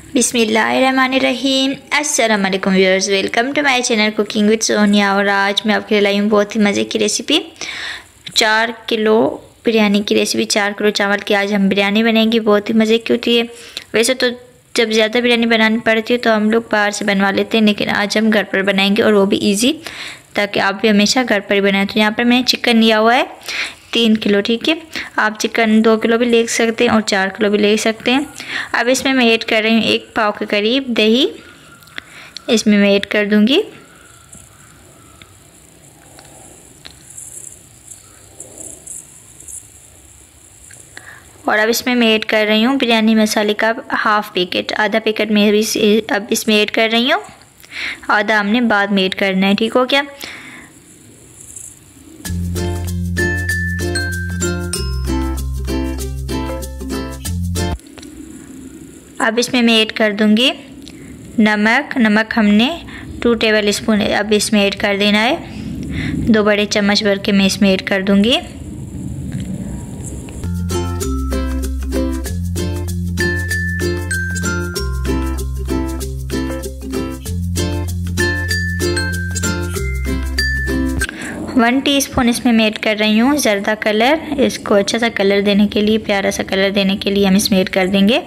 बिस्मिल्लाहिर्रहमानिर्रहीम। अस्सलाम वालेकुम viewers, welcome to my channel cooking with Sonia. और आज मैं आपके लिए लाई हूँ बहुत ही मज़े की रेसिपी, 4 किलो बिरयानी की रेसिपी। 4 किलो चावल की आज हम बिरयानी बनाएंगे, बहुत ही मज़े की होती है। वैसे तो जब ज़्यादा बिरयानी बनानी पड़ती है तो हम लोग बाहर से बनवा लेते हैं, लेकिन आज हम घर पर बनाएंगे और वो भी ईजी, ताकि आप भी हमेशा घर पर ही बनाएं। तो यहाँ पर मैंने चिकन लिया हुआ है 3 किलो, ठीक है। आप चिकन 2 किलो भी ले सकते हैं और 4 किलो भी ले सकते हैं। अब इसमें मैं ऐड कर रही हूँ 1 पाव के करीब दही, इसमें मैं ऐड कर दूँगी। और अब इसमें मैं ऐड कर रही हूँ बिरयानी मसाले का हाफ पैकेट, आधा पैकेट मैं भी अब इसमें ऐड कर रही हूँ, आधा हमने बाद में ऐड करना है, ठीक हो क्या। अब इसमें मैं ऐड कर दूंगी नमक हमने 2 टेबल स्पून अब इसमें ऐड कर देना है। 2 बड़े चम्मच भर के मैं इसमें ऐड कर दूंगी। वन टीस्पून इसमें मैं ऐड कर रही हूँ ज़र्दा कलर, इसको अच्छा सा कलर देने के लिए, प्यारा सा कलर देने के लिए हम इसमें ऐड कर देंगे।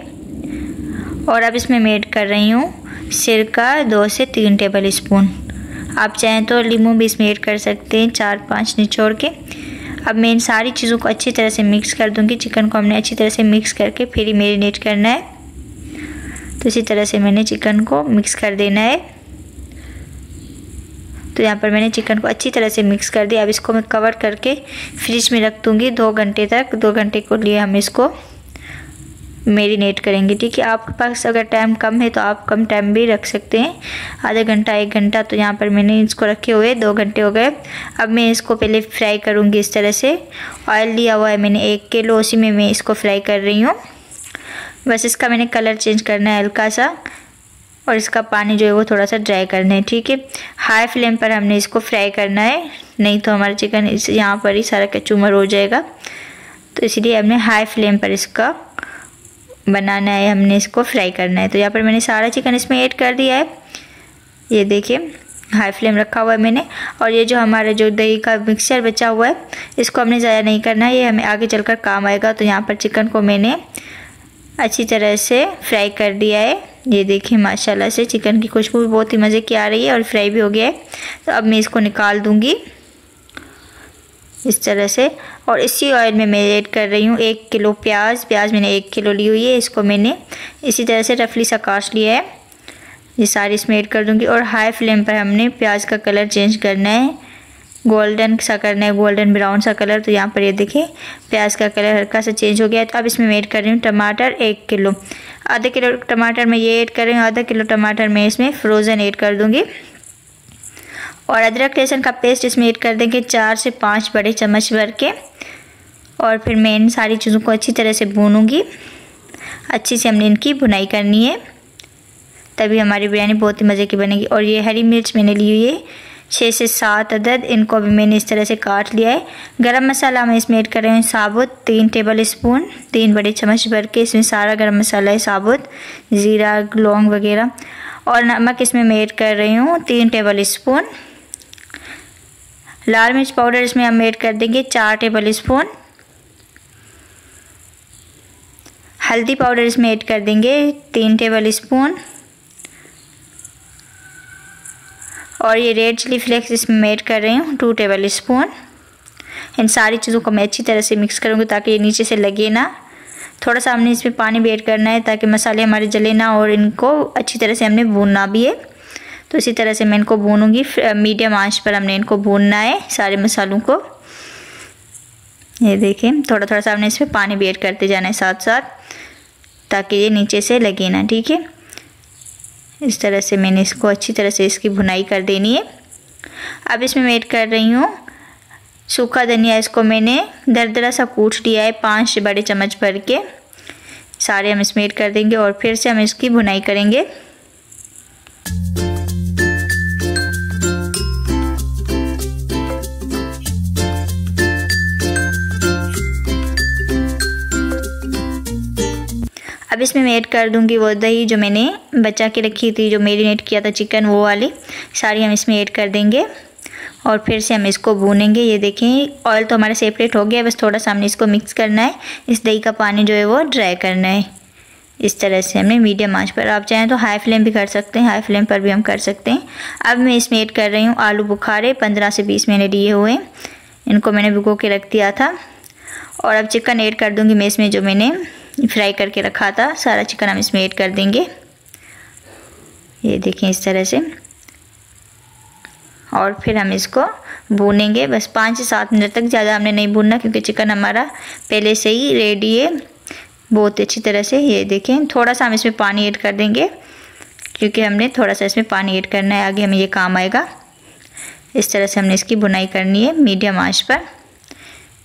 और अब इसमें मैं ऐड कर रही हूँ सिरका 2 से 3 टेबल स्पून। आप चाहें तो लीमू भी इसमें ऐड कर सकते हैं, 4-5 निचोड़ के। अब मैं इन सारी चीज़ों को अच्छी तरह से मिक्स कर दूँगी। चिकन को हमने अच्छी तरह से मिक्स करके फिर ही मैरिनेट करना है। तो इसी तरह से मैंने चिकन को मिक्स कर देना है। तो यहाँ पर मैंने चिकन को अच्छी तरह से मिक्स कर दिया। अब इसको मैं कवर करके फ्रिज में रख दूँगी 2 घंटे तक। 2 घंटे को लिए हम इसको मैरिनेट करेंगे, ठीक है। आपके पास अगर टाइम कम है तो आप कम टाइम भी रख सकते हैं, आधा घंटा 1 घंटा। तो यहाँ पर मैंने इसको रखे हुए 2 घंटे हो गए। अब मैं इसको पहले फ्राई करूँगी इस तरह से। ऑयल लिया हुआ है मैंने 1 किलो, उसी में मैं इसको फ्राई कर रही हूँ। बस इसका मैंने कलर चेंज करना है हल्का सा, और इसका पानी जो है वो थोड़ा सा ड्राई करना है, ठीक है। हाई फ्लेम पर हमने इसको फ्राई करना है, नहीं तो हमारा चिकन यहाँ पर ही सारा कचूमर हो जाएगा। तो इसलिए हमने हाई फ्लेम पर इसका बनाना है, हमने इसको फ्राई करना है। तो यहाँ पर मैंने सारा चिकन इसमें ऐड कर दिया है, ये देखिए हाई फ्लेम रखा हुआ है मैंने। और ये जो हमारा जो दही का मिक्सचर बचा हुआ है, इसको हमने ज़्यादा नहीं करना है, ये हमें आगे चलकर काम आएगा। तो यहाँ पर चिकन को मैंने अच्छी तरह से फ्राई कर दिया है। ये देखिए माशाल्लाह से चिकन की खुशबू भी बहुत ही मज़े की आ रही है और फ्राई भी हो गया है। तो अब मैं इसको निकाल दूँगी इस तरह से। और इसी ऑयल में मैं ऐड कर रही हूँ 1 किलो प्याज मैंने 1 किलो ली हुई है, इसको मैंने इसी तरह से रफली सा काट लिया है। ये सारी इसमें ऐड कर दूँगी। और हाई फ्लेम पर हमने प्याज का कलर चेंज करना है, गोल्डन सा करना है, गोल्डन ब्राउन सा कलर। तो यहाँ पर ये देखिए प्याज का कलर हल्का सा चेंज हो गया है। तो अब इसमें मैं ऐड कर रही हूँ टमाटर 1 किलो। आधा किलो टमाटर मैं ये ऐड कर रही हूँ, आधा किलो टमाटर मैं इसमें फ्रोज़न ऐड कर दूँगी। और अदरक लहसुन का पेस्ट इसमें ऐड कर देंगे 4 से 5 बड़े चम्मच भर के। और फिर मैं इन सारी चीज़ों को अच्छी तरह से भूनूंगी। अच्छी से हमने इनकी भुनाई करनी है, तभी हमारी बिरयानी बहुत ही मज़े की बनेगी। और ये हरी मिर्च मैंने ली हुई है 6 से 7 अदद, इनको भी मैंने इस तरह से काट लिया है। गरम मसाला मैं इसमें ऐड कर रही हूँ साबुत 3 टेबल स्पून, 3 बड़े चम्मच भर के। इसमें सारा गरम मसाला है साबुत, ज़ीरा लौंग वगैरह। और नमक इसमें मैं ऐड कर रही हूँ 3 टेबल स्पून। लाल मिर्च पाउडर इसमें हम ऐड कर देंगे 4 टेबल स्पून। हल्दी पाउडर इसमें ऐड कर देंगे 3 टेबल स्पून। और ये रेड चिली फ्लेक्स इसमें मैं ऐड कर रही हूँ 2 टेबल स्पून। इन सारी चीज़ों को मैं अच्छी तरह से मिक्स करूँगी ताकि ये नीचे से लगे ना। थोड़ा सा हमने इसमें पानी भी ऐड करना है ताकि मसाले हमारे जले ना, और इनको अच्छी तरह से हमने भूनना भी है। तो इसी तरह से मैं इनको भूनूंगी, मीडियम आंच पर हमने इनको भूनना है सारे मसालों को। ये देखिए थोड़ा थोड़ा सा हमने इसमें पानी भी ऐड करते जाना है साथ साथ, ताकि ये नीचे से लगे ना, ठीक है। इस तरह से मैंने इसको अच्छी तरह से इसकी भुनाई कर देनी है। अब इसमें मैं ऐड कर रही हूँ सूखा धनिया, इसको मैंने दरदरा सा कूट लिया है 5 बड़े चम्मच भर के। सारे हम इसमें ऐड कर देंगे और फिर से हम इसकी भुनाई करेंगे। अब अब इसमें मैं ऐड कर दूंगी वो दही जो मैंने बचा के रखी थी, जो मैरिनेट किया था चिकन, वो वाली सारी हम इसमें ऐड कर देंगे और फिर से हम इसको भूनेंगे। ये देखें ऑयल तो हमारा सेपरेट हो गया, बस थोड़ा सा हमने इसको मिक्स करना है। इस दही का पानी जो है वो ड्राई करना है। इस तरह से हमने मीडियम आंच पर, आप चाहें तो हाई फ्लेम भी कर सकते हैं, हाई फ्लेम पर भी हम कर सकते हैं। अब मैं इसमें ऐड कर रही हूँ आलू बुखारे, 15 से 20 मैंने लिए हुए, इनको मैंने भिगो के रख दिया था। और अब चिकन ऐड कर दूँगी मैं इसमें, जो मैंने फ्राई करके रखा था सारा चिकन हम इसमें ऐड कर देंगे। ये देखें इस तरह से, और फिर हम इसको भूनेंगे बस 5 से 7 मिनट तक, ज़्यादा हमने नहीं भूनना क्योंकि चिकन हमारा पहले से ही रेडी है बहुत अच्छी तरह से। ये देखें थोड़ा सा हम इसमें पानी ऐड कर देंगे क्योंकि हमने थोड़ा सा इसमें पानी ऐड करना है, आगे हमें ये काम आएगा। इस तरह से हमने इसकी भुनाई करनी है मीडियम आंच पर।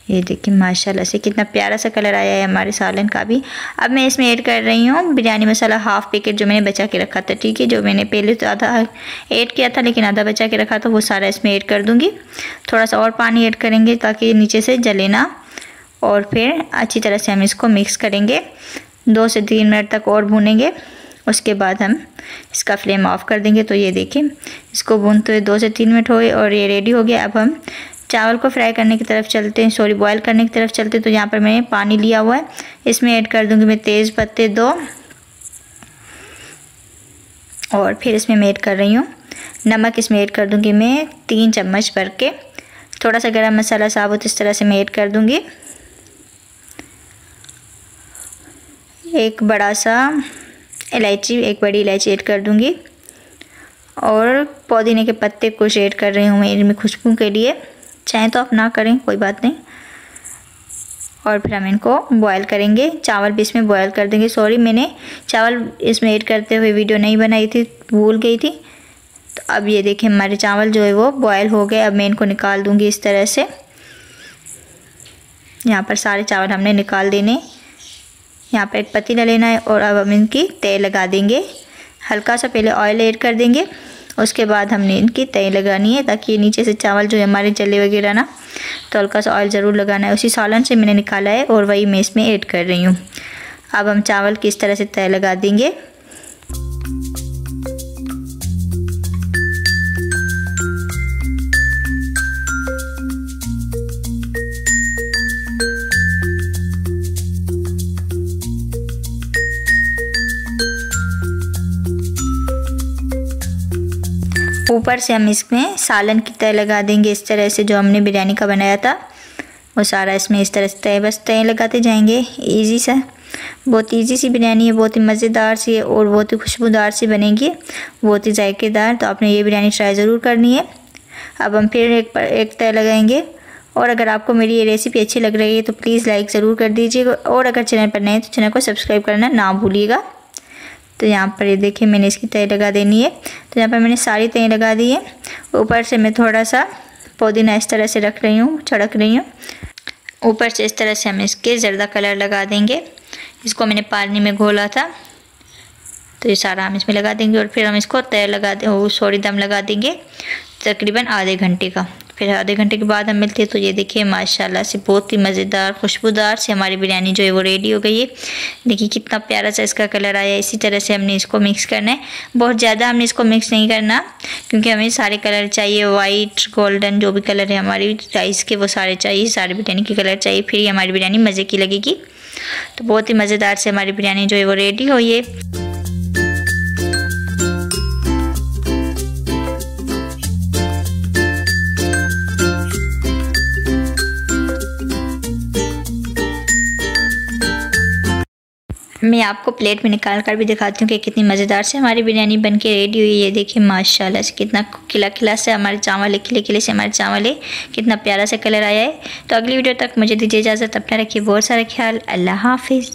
ये देखिए माशाल्लाह से कितना प्यारा सा कलर आया है हमारे सालन का भी। अब मैं इसमें ऐड कर रही हूँ बिरयानी मसाला, हाफ पैकेट जो मैंने बचा के रखा था, ठीक है, जो मैंने पहले तो आधा ऐड किया था लेकिन आधा बचा के रखा था, वो सारा इसमें ऐड कर दूँगी। थोड़ा सा और पानी ऐड करेंगे ताकि नीचे से जले ना, और फिर अच्छी तरह से हम इसको मिक्स करेंगे। 2 से 3 मिनट तक और भूनेंगे, उसके बाद हम इसका फ्लेम ऑफ कर देंगे। तो ये देखिए इसको भूनते हुए 2 से 3 मिनट हो गए और ये रेडी हो गया। अब हम चावल को फ्राई करने की तरफ चलते हैं, सॉरी बॉयल करने की तरफ चलते हैं। तो यहाँ पर मैंने पानी लिया हुआ है, इसमें ऐड कर दूंगी मैं तेज़ पत्ते 2, और फिर इसमें मैं ऐड कर रही हूँ नमक, इसमें ऐड कर दूंगी मैं 3 चम्मच भर के। थोड़ा सा गरम मसाला साबुत इस तरह से मैं ऐड कर दूंगी। एक बड़ा सा इलायची, एक बड़ी इलायची ऐड कर दूंगी, और पुदीने के पत्ते कुछ ऐड कर रही हूँ मैं इनमें खुशबू के लिए, चाहें तो आप ना करें कोई बात नहीं। और फिर हम इनको बॉयल करेंगे, चावल भी इसमें बॉयल कर देंगे। सॉरी मैंने चावल इसमें ऐड करते हुए वीडियो नहीं बनाई थी, भूल गई थी। तो अब ये देखिए हमारे चावल जो है वो बॉयल हो गए। अब मैं इनको निकाल दूंगी इस तरह से, यहाँ पर सारे चावल हमने निकाल देने। यहाँ पर एक पतीला लेना है और अब हम इनकी तय लगा देंगे। हल्का सा पहले ऑयल ऐड कर देंगे, उसके बाद हमने इनकी तय लगानी है ताकि नीचे से चावल जो है हमारे जले वगैरह ना, तो हल्का सा ऑयल ज़रूर लगाना है। उसी सालन से मैंने निकाला है और वही मैं इसमें ऐड कर रही हूँ। अब हम चावल की इस तरह से तय लगा देंगे। ऊपर से हम इसमें सालन की तय लगा देंगे इस तरह से, जो हमने बिरयानी का बनाया था वो सारा इसमें इस तरह से तय, बस तय लगाते जाएंगे। इजी सा, बहुत इजी सी बिरयानी है, बहुत ही मज़ेदार सी है और बहुत ही खुशबूदार सी बनेगी, बहुत ही जायकेदार। तो आपने ये बिरयानी ट्राई ज़रूर करनी है। अब हम फिर एक तय लगाएंगे, और अगर आपको मेरी ये रेसिपी अच्छी लग रही है तो प्लीज़ लाइक ज़रूर कर दीजिएगा, और अगर चैनल पर नए हैं तो चैनल को सब्सक्राइब करना ना भूलिएगा। तो यहाँ पर ये देखिए मैंने इसकी तय लगा देनी है। तो यहाँ पर मैंने सारी तय लगा दी है। ऊपर से मैं थोड़ा सा पुदीना इस तरह से रख रही हूँ, छिड़क रही हूँ। ऊपर से इस तरह से हम इसके ज़र्दा कलर लगा देंगे। इसको मैंने पानी में घोला था, तो ये सारा हम इसमें लगा देंगे और फिर हम इसको तय लगा दम लगा देंगे तकरीबन आधे घंटे का। फिर आधे घंटे के बाद हम मिलते हैं। तो ये देखिए माशाल्लाह से बहुत ही मज़ेदार खुशबूदार से हमारी बिरयानी जो है वो रेडी हो गई है। देखिए कितना प्यारा सा इसका कलर आया है। इसी तरह से हमने इसको मिक्स करना है, बहुत ज़्यादा हमने इसको मिक्स नहीं करना क्योंकि हमें सारे कलर चाहिए, वाइट गोल्डन जो भी कलर है हमारी राइस के वो सारे चाहिए, सारे बिरयानी के कलर चाहिए, फिर ही हमारी बिरयानी मज़े की लगेगी। तो बहुत ही मज़ेदार से हमारी बिरयानी जो है वो रेडी हुई है। मैं आपको प्लेट में निकाल कर भी दिखाती हूँ कि कितनी मज़ेदार से हमारी बिरयानी बन के रेडी हुई है। ये देखिए माशाल्लाह से कितना खिला खिला से हमारे चावल है, खिले खिले से हमारे चावल है, कितना प्यारा सा कलर आया है। तो अगली वीडियो तक मुझे दीजिए इजाज़त, अपना रखिए बहुत सारा ख्याल, अल्लाह हाफिज़।